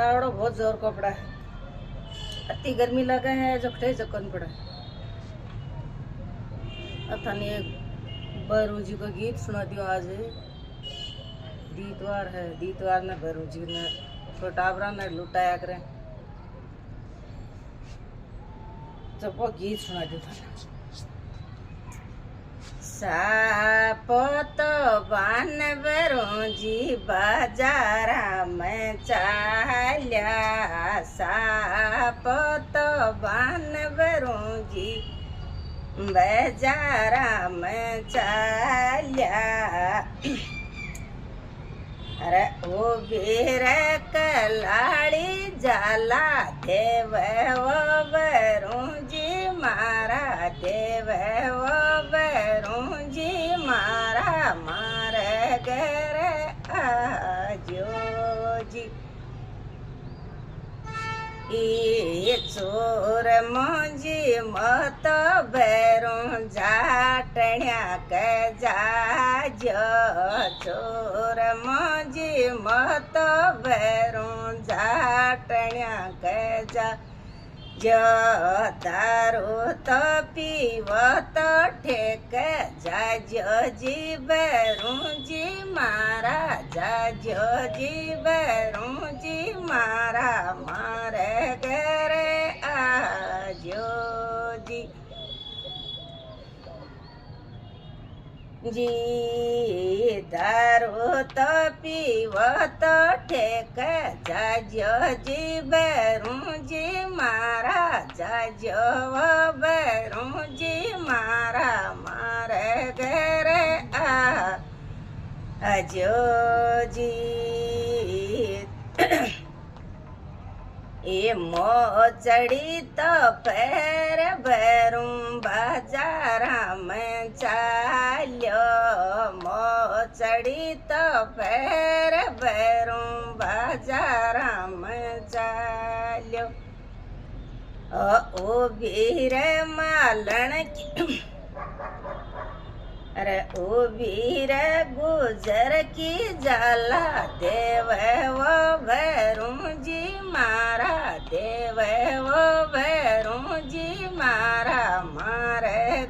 तावड़ो बहुत जोर को पड़ा है। अति गर्मी लगे है जो खटे जकन पड़ा है। अथानी एक भैरू जी को गीत सुना दियो। आज दीतवार है, दीतवार ने भैरू जी ने टाबरा ने लुटाया करे, जब वो गीत सुना दियो था। सापत बान भैरू जी बाजारा में चाल्या, सापत बान भैरू जी बाजारा में चाल्या। अरे ओ वीर कलाड़ी जाला देव वो भैरू जी मारा, देव वो भैरू जी मारा, मारे घर आजो जी। ई चोर मुंजी मत भैरू जाटण्या के जाजो, चोर मुंजी मत भैरू जाटण्या के जा। जो दारू तो पीव तो ठेक जाजो जी भैरू जी मारा, जाजो जी भैरू जी मारा, मारे घर आजो जी। जी दारू तो पीव तो ठेक जाजो जी भैरू जी मारा, जाजो वो भैरू जी मारा, मारे घर आजो जी। ए मोचड़ी तो पैर भैरू बाजारा में चाल्यो, मोचड़ी तो पैर भैरू बाजारा में चाल्यो। ओ वीर मालन की, अरे ओ वीर गुजर की जाला देव वो भैरू जी मारा, देव वो भैरू जी मारा, मारे